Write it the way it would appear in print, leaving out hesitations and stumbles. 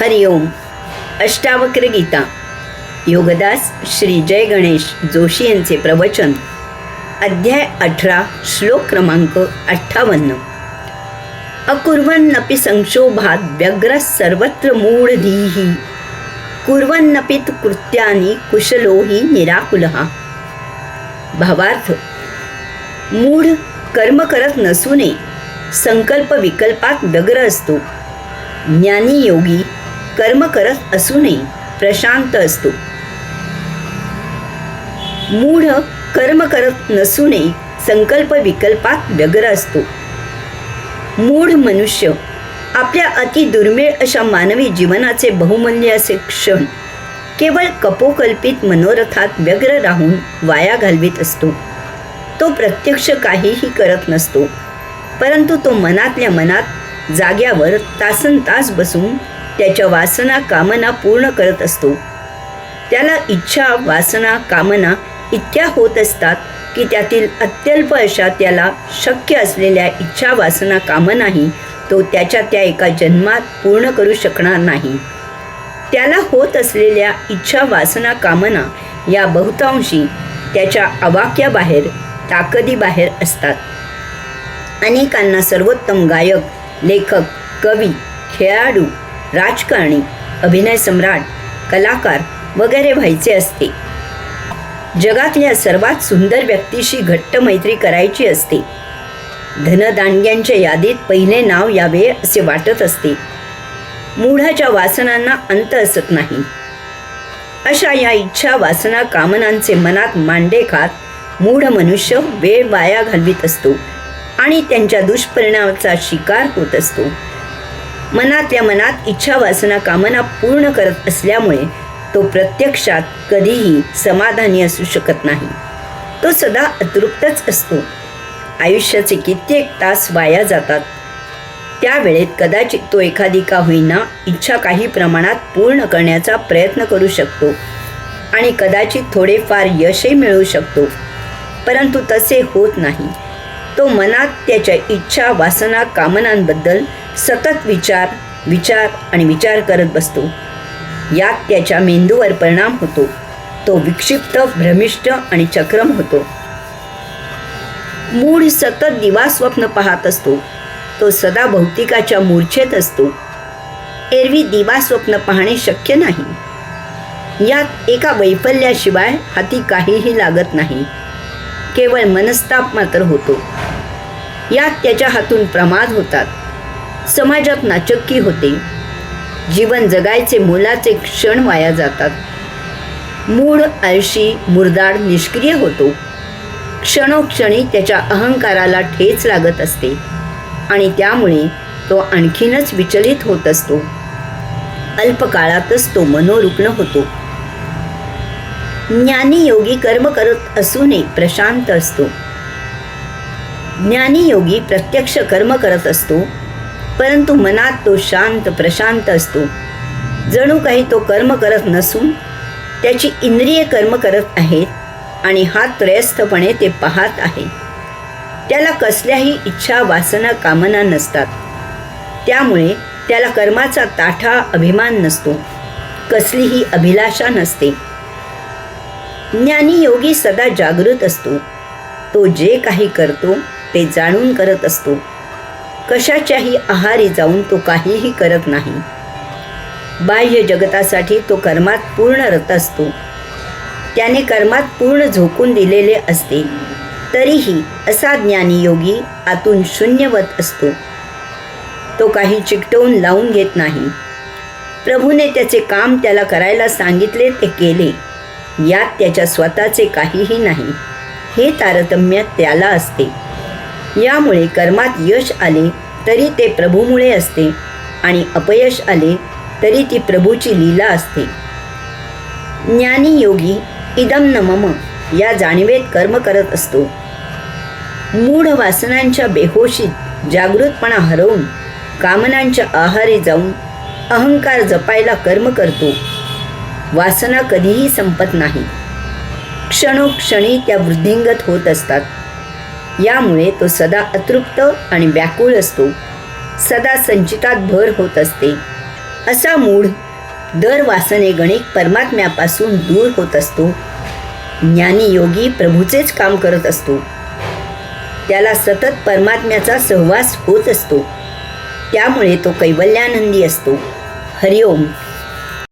हरिओम. अष्टावक्र गीता. योगदास श्री जय गणेश जोशी यांचे प्रवचन. अध्याय 18 श्लोक क्रमांक 58. अकुर्वन्नपि संक्षोभात व्यग्र सर्वत्र मूढधीः कुर्वन्नपि तु कृत्यानि कुशलो हि निराकुलः. भावार्थ, मूढ कर्म करत नसूनही संकल्प विकल्पात व्यग्र असतो. ज्ञानी योगी कर्म करत असूनही प्रशांत असतो. मूढ कर्म करत नसूनही संकल्प विकल्पात व्यग्र असतो. मूढ मनुष्य आपल्या अति दुर्मिळ अशा मानवी जीवनाचे बहुमूल्य असे क्षण केवळ कपोकल्पित मनोरथात व्यग्र राहून वाया घालवित असतो. तो प्रत्यक्ष काहीही करत नसतो, परंतु तो मनातल्या मनात जाग्यावर तासनतास बसून त्याच्या वासना कामना पूर्ण करत असतो. त्याला इच्छा वासना कामना इतक्या होत असतात की त्यातील अत्यल्प अशा त्याला शक्य असलेल्या इच्छा वासना कामनाही तो त्याच्या त्या एका जन्मात पूर्ण करू शकणार नाही. त्याला होत असलेल्या इच्छा वासना कामना या बहुतांशी त्याच्या आवाक्याबाहेर ताकदीबाहेर असतात. अनेकांना सर्वोत्तम गायक, लेखक, कवी, खेळाडू, राजकारणी, अभिनय सम्राट, कलाकार वगैरे व्हायचे असते. जगातल्या सर्वात सुंदर व्यक्तीशी घट्ट मैत्री करायची असते. धनदांडग्यांच्या यादीत पहिले नाव यावे असे वाटत असते. मूढाच्या वासनांना अंत असत नाही. अशा या इच्छा वासना कामनांचे मनात मांडे खात मूढ मनुष्य वेळ वाया घालवित असतो आणि त्यांच्या दुष्परिणामाचा शिकार होत असतो. मनातल्या मनात इच्छा वासना कामना पूर्ण करत असल्यामुळे तो प्रत्यक्षात कधीही समाधानी असू शकत नाही. तो सदा अतृप्तच असतो. आयुष्याचे कित्येक तास वाया जातात. त्यावेळेत कदाचित तो एखादी का होईना इच्छा काही प्रमाणात पूर्ण करण्याचा प्रयत्न करू शकतो आणि कदाचित थोडेफार यशही मिळवू शकतो, परंतु तसे होत नाही. तो मनात त्याच्या इच्छा वासना कामनांबद्दल सतत विचार आणि विचार करत बसतो. यात त्याच्या मेंदूवर परिणाम होतो. तो विक्षिप्त, भ्रमिष्ट आणि चक्रम होतो. मूढ सतत दिवास्वप्न पाहत असतो. तो सदा भौतिकाच्या मूर्छेत असतो. एरवी दिवास्वप्न पाहणे शक्य नाही. यात एका वैफल्याशिवाय हाती काहीही लागत नाही. केवळ मनस्ताप मात्र होतो. यात त्याच्या हातून प्रमाद होतात. समाजात नाचक्की होते. जीवन जगायचे मोलाचे क्षण वाया जातात. मूढ आळशी, मुरदाड, निष्क्रिय होतो. क्षणोक्षणी त्याच्या अहंकाराला ठेच लागत असते आणि त्यामुळे तो आणखीनच विचलित होत असतो. अल्पकाळातच तो मनोरुग्ण होतो. ज्ञानी योगी कर्म करत असूनही प्रशांत असतो. ज्ञानी योगी प्रत्यक्ष कर्म करत असतो, परंतु मनात तो शांत प्रशांत असतो. जणू काही तो कर्म करत नसून त्याची इंद्रिय कर्म करत आहेत आणि हा त्रयस्थपणे ते पाहत आहे. त्याला कसल्याही इच्छा वासना कामना नसतात. त्यामुळे त्याला कर्माचा ताठा अभिमान नसतो. कसलीही अभिलाषा नसते. ज्ञानी योगी सदा जागृत असतो. तो जे काही करतो ते जाणून करत असतो. कशाच्याही आहारी जाऊन तो काहीही करत नाही. बाह्य जगतासाठी तो कर्मात पूर्ण रत असतो. त्याने कर्मात पूर्ण झोकून दिलेले असते. तरीही असा ज्ञानी योगी आतून शून्यवत असतो. तो काही चिकटवून लावून घेत नाही. प्रभूने त्याचे काम त्याला करायला सांगितले ते केले. यात त्याच्या स्वतःचे काहीही नाही. हे तारतम्य त्याला असते. यामुळे कर्मात यश आले तरी ते प्रभूमुळे असते आणि अपयश आले तरी ती प्रभूची लीला असते. ज्ञानी योगी इदम न मम या जाणीवेत कर्म करत असतो. मूढ वासनांच्या बेहोशीत जागृतपणा हरवून कामनांच्या आहारी जाऊन अहंकार जपायला कर्म करतो. वासना कधीही संपत नाही. क्षणोक्षणी त्या वृद्धिंगत होत असतात. यामुळे तो सदा अतृप्त आणि व्याकुळ असतो. सदा संचितात भर होत असते. असा मूढ दर वासने गणिक परमात्म्यापासून दूर होत असतो. ज्ञानी योगी प्रभूचेच काम करत असतो. त्याला सतत परमात्म्याचा सहवास होत असतो. त्यामुळे तो कैवल्यानंदी असतो. हरिओम.